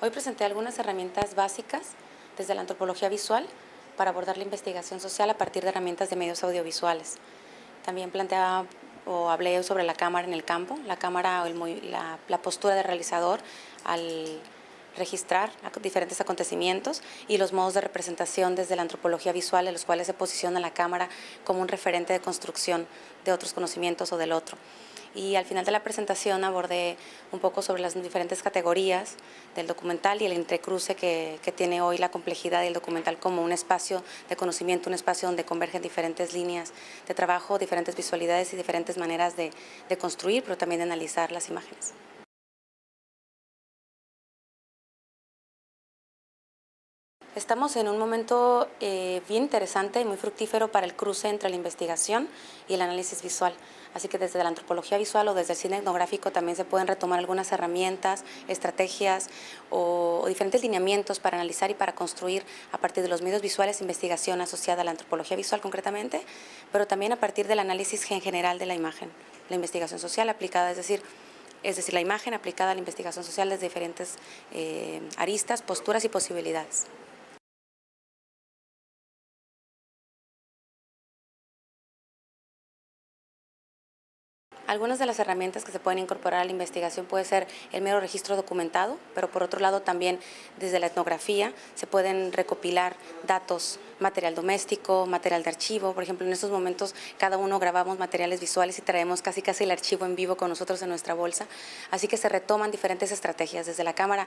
Hoy presenté algunas herramientas básicas desde la antropología visual para abordar la investigación social a partir de herramientas de medios audiovisuales. También planteaba o hablé sobre la cámara en el campo, la cámara o la postura del realizador al registrar diferentes acontecimientos y los modos de representación desde la antropología visual en los cuales se posiciona la cámara como un referente de construcción de otros conocimientos o del otro. Y al final de la presentación abordé un poco sobre las diferentes categorías del documental y el entrecruce que tiene hoy la complejidad del documental como un espacio de conocimiento, un espacio donde convergen diferentes líneas de trabajo, diferentes visualidades y diferentes maneras de construir, pero también de analizar las imágenes. Estamos en un momento bien interesante y muy fructífero para el cruce entre la investigación y el análisis visual. Así que desde la antropología visual o desde el cine etnográfico también se pueden retomar algunas herramientas, estrategias o diferentes lineamientos para analizar y para construir a partir de los medios visuales investigación asociada a la antropología visual concretamente, pero también a partir del análisis en general de la imagen, la investigación social aplicada, es decir, la imagen aplicada a la investigación social desde diferentes aristas, posturas y posibilidades. Algunas de las herramientas que se pueden incorporar a la investigación puede ser el mero registro documentado, pero por otro lado también desde la etnografía se pueden recopilar datos, material doméstico, material de archivo. Por ejemplo, en estos momentos cada uno grabamos materiales visuales y traemos casi el archivo en vivo con nosotros en nuestra bolsa. Así que se retoman diferentes estrategias desde la cámara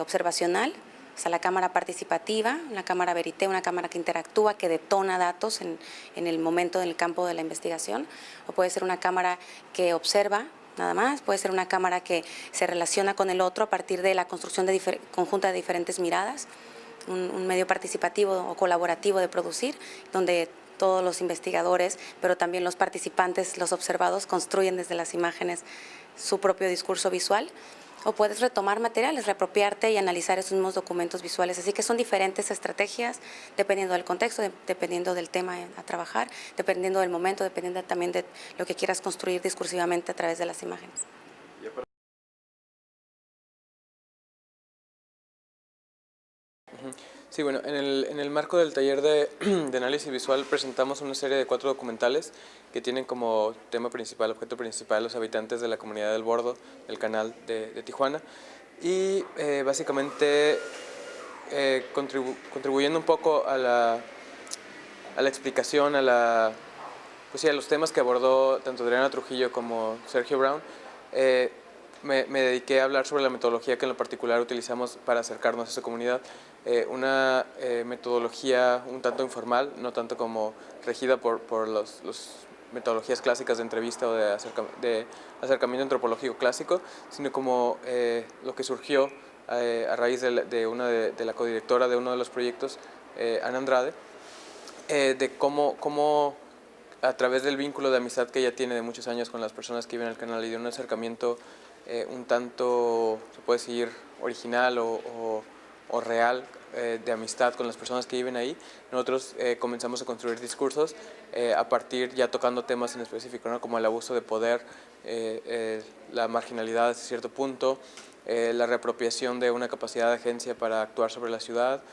observacional, o sea, la cámara participativa, una cámara verité, una cámara que interactúa, que detona datos en el momento del campo de la investigación, o puede ser una cámara que observa nada más, puede ser una cámara que se relaciona con el otro a partir de la construcción conjunta de diferentes miradas, un medio participativo o colaborativo de producir, donde todos los investigadores, pero también los participantes, los observados, construyen desde las imágenes su propio discurso visual. O puedes retomar materiales, reapropiarte y analizar esos mismos documentos visuales. Así que son diferentes estrategias dependiendo del contexto, dependiendo del tema a trabajar, dependiendo del momento, dependiendo también de lo que quieras construir discursivamente a través de las imágenes. Sí, bueno, en el marco del taller de análisis visual presentamos una serie de 4 documentales que tienen como tema principal, objeto principal, los habitantes de la comunidad del Bordo, del canal de Tijuana, y básicamente contribuyendo un poco a la explicación, pues sí, a los temas que abordó tanto Adriana Trujillo como Sergio Brown. Me dediqué a hablar sobre la metodología que en lo particular utilizamos para acercarnos a esa comunidad. Una metodología un tanto informal, no tanto como regida por las metodologías clásicas de entrevista o de acercamiento antropológico clásico, sino como lo que surgió a raíz de la codirectora de uno de los proyectos, Ana Andrade, de cómo a través del vínculo de amistad que ella tiene de muchos años con las personas que viven en el canal y de un acercamiento un tanto, se puede decir, original o real de amistad con las personas que viven ahí, nosotros comenzamos a construir discursos a partir, ya tocando temas en específico, ¿no? Como el abuso de poder, la marginalidad hasta cierto punto, la reapropiación de una capacidad de agencia para actuar sobre la ciudad.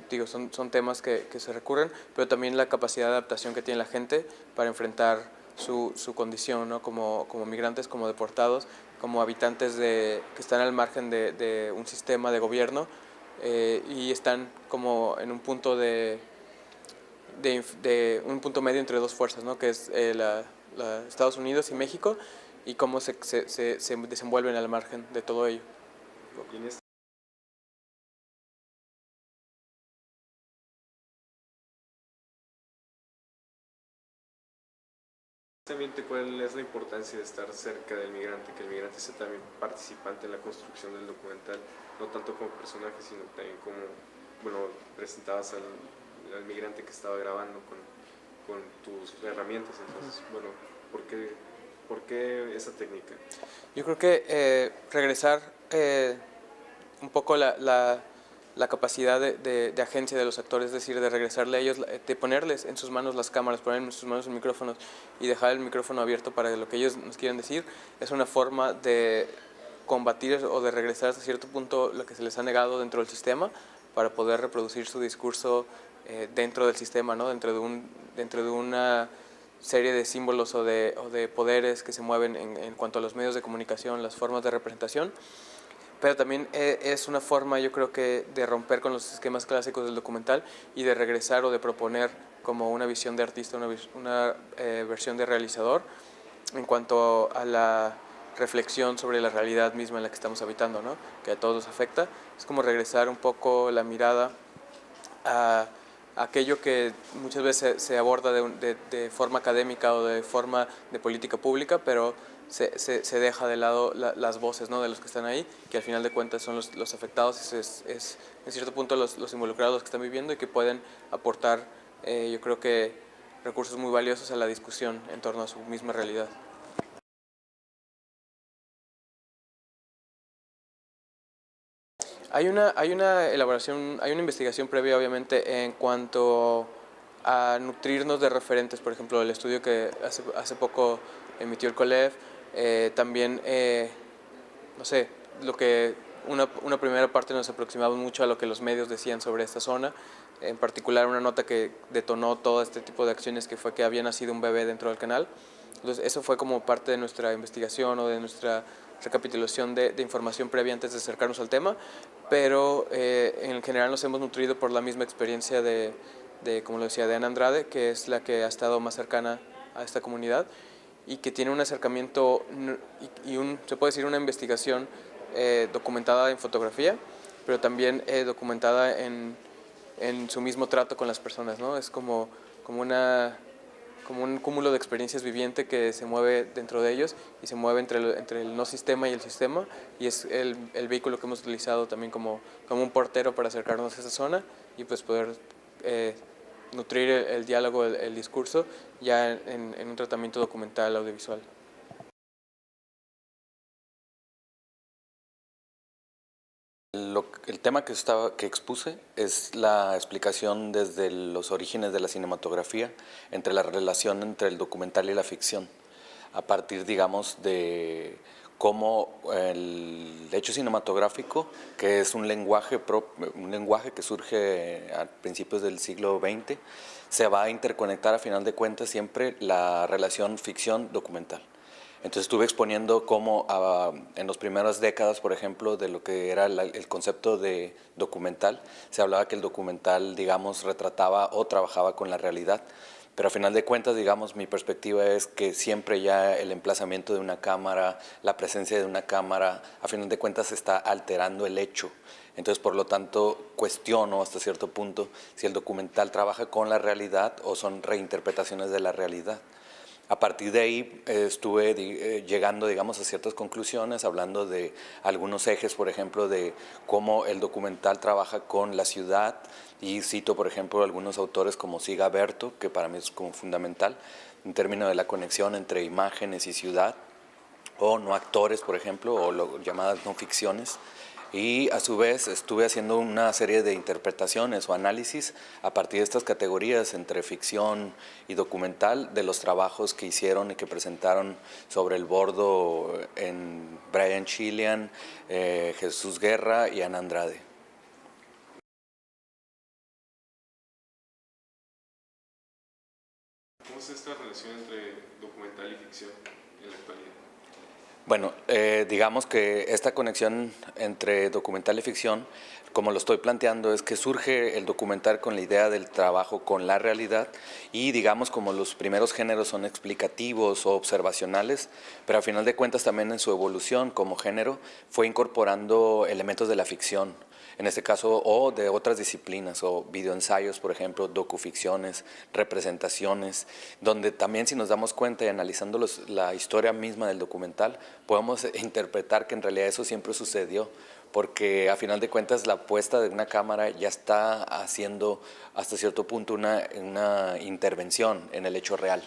Digo, son temas que se recurren, pero también la capacidad de adaptación que tiene la gente para enfrentar su condición, ¿no? Como migrantes, como deportados, como habitantes que están al margen de un sistema de gobierno y están como en un punto un punto medio entre dos fuerzas, ¿no? Que es Estados Unidos y México, y cómo se desenvuelven al margen de todo ello. ¿Cuál es la importancia de estar cerca del migrante? Que el migrante sea también participante en la construcción del documental, no tanto como personaje, sino también como, bueno, presentabas al migrante que estaba grabando con tus herramientas. Entonces, bueno, ¿por qué esa técnica? Yo creo que regresar un poco la capacidad de agencia de los actores, es decir, de regresarle a ellos, de ponerles en sus manos las cámaras, poner en sus manos los micrófonos y dejar el micrófono abierto para lo que ellos nos quieran decir, es una forma de combatir o de regresar hasta cierto punto lo que se les ha negado dentro del sistema para poder reproducir su discurso dentro del sistema, ¿no? dentro de una serie de símbolos o de poderes que se mueven en cuanto a los medios de comunicación, las formas de representación, pero también es una forma, yo creo que, de romper con los esquemas clásicos del documental y de regresar o de proponer como una visión de artista, una versión de realizador en cuanto a la reflexión sobre la realidad misma en la que estamos habitando, ¿no? Que a todos nos afecta. Es como regresar un poco la mirada a aquello que muchas veces se aborda de forma académica o de forma de política pública, pero se deja de lado las voces, ¿no? de los que están ahí, que al final de cuentas son los afectados, es en cierto punto los involucrados que están viviendo y que pueden aportar, yo creo que, recursos muy valiosos a la discusión en torno a su misma realidad. Hay una elaboración, hay una investigación previa, obviamente, en cuanto a nutrirnos de referentes. Por ejemplo, el estudio que hace poco emitió el COLEF, también, no sé, lo que una primera parte nos aproximamos mucho a lo que los medios decían sobre esta zona, en particular una nota que detonó todo este tipo de acciones, que fue que había nacido un bebé dentro del canal. Entonces eso fue como parte de nuestra investigación o de nuestra recapitulación de información previa antes de acercarnos al tema, pero en general nos hemos nutrido por la misma experiencia como lo decía, de Ana Andrade, que es la que ha estado más cercana a esta comunidad y que tiene un acercamiento y se puede decir una investigación documentada en fotografía, pero también documentada en su mismo trato con las personas, ¿no? Es como un cúmulo de experiencias viviente que se mueve dentro de ellos y se mueve entre el no sistema y el sistema, y es el vehículo que hemos utilizado también como un portero para acercarnos a esa zona y pues poder nutrir el diálogo, el discurso, ya en un tratamiento documental audiovisual. El tema que expuse es la explicación desde los orígenes de la cinematografía entre la relación entre el documental y la ficción, a partir, digamos, de cómo el hecho cinematográfico, que es un lenguaje que surge a principios del siglo XX, se va a interconectar a final de cuentas siempre la relación ficción-documental. Entonces estuve exponiendo cómo en las primeras décadas, por ejemplo, de lo que era el concepto de documental, se hablaba que el documental, digamos, retrataba o trabajaba con la realidad, pero a final de cuentas, digamos, mi perspectiva es que siempre ya el emplazamiento de una cámara, la presencia de una cámara, a final de cuentas está alterando el hecho. Entonces, por lo tanto, cuestiono hasta cierto punto si el documental trabaja con la realidad o son reinterpretaciones de la realidad. A partir de ahí estuve llegando, digamos, a ciertas conclusiones, hablando de algunos ejes, por ejemplo, de cómo el documental trabaja con la ciudad, y cito, por ejemplo, algunos autores como Siga Berto, que para mí es como fundamental, en términos de la conexión entre imágenes y ciudad, o no actores, por ejemplo, o llamadas no ficciones. Y a su vez estuve haciendo una serie de interpretaciones o análisis a partir de estas categorías entre ficción y documental de los trabajos que hicieron y que presentaron sobre el bordo en Brian Chilian, Jesús Guerra y Ana Andrade. ¿Cómo es esta relación entre documental y ficción en la actualidad? Bueno, digamos que esta conexión entre documental y ficción, como lo estoy planteando, es que surge el documental con la idea del trabajo con la realidad y, digamos, como los primeros géneros son explicativos o observacionales, pero a final de cuentas también en su evolución como género fue incorporando elementos de la ficción, en este caso, o de otras disciplinas, o videoensayos, por ejemplo, docuficciones, representaciones, donde también, si nos damos cuenta y analizando la historia misma del documental, podemos interpretar que en realidad eso siempre sucedió, porque a final de cuentas la puesta de una cámara ya está haciendo hasta cierto punto una intervención en el hecho real.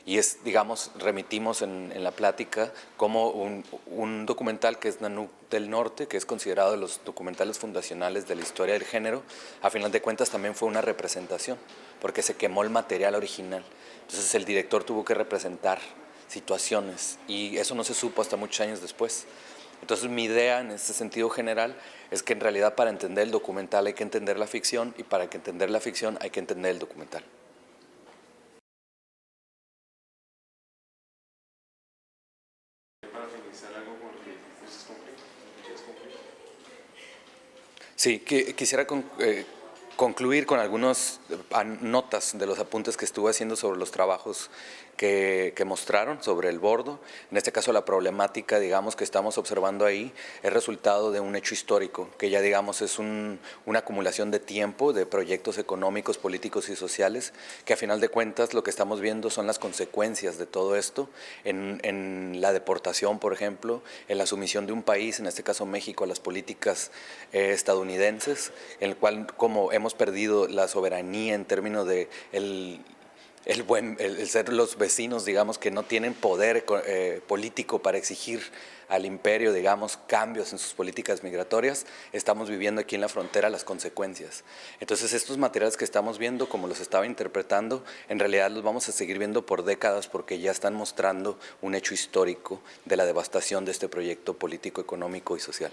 Y es, digamos, remitimos en la plática como un documental que es Nanook del Norte, que es considerado de los documentales fundacionales de la historia del género, a final de cuentas también fue una representación, porque se quemó el material original. Entonces el director tuvo que representar situaciones y eso no se supo hasta muchos años después. Entonces mi idea en ese sentido general es que en realidad para entender el documental hay que entender la ficción y para que entender la ficción hay que entender el documental. Para finalizar, algo con lo que quieres concluir. Sí, quisiera concluir con algunas notas de los apuntes que estuve haciendo sobre los trabajos que mostraron sobre el bordo. En este caso la problemática, digamos, que estamos observando ahí es resultado de un hecho histórico, que ya digamos es una acumulación de tiempo, de proyectos económicos, políticos y sociales, que a final de cuentas lo que estamos viendo son las consecuencias de todo esto en la deportación, por ejemplo, en la sumisión de un país, en este caso México, a las políticas estadounidenses, en el cual como hemos perdido la soberanía en términos de el ser los vecinos, digamos, que no tienen poder político para exigir al imperio, digamos, cambios en sus políticas migratorias, estamos viviendo aquí en la frontera las consecuencias. Entonces estos materiales que estamos viendo, como los estaba interpretando, en realidad los vamos a seguir viendo por décadas porque ya están mostrando un hecho histórico de la devastación de este proyecto político, económico y social.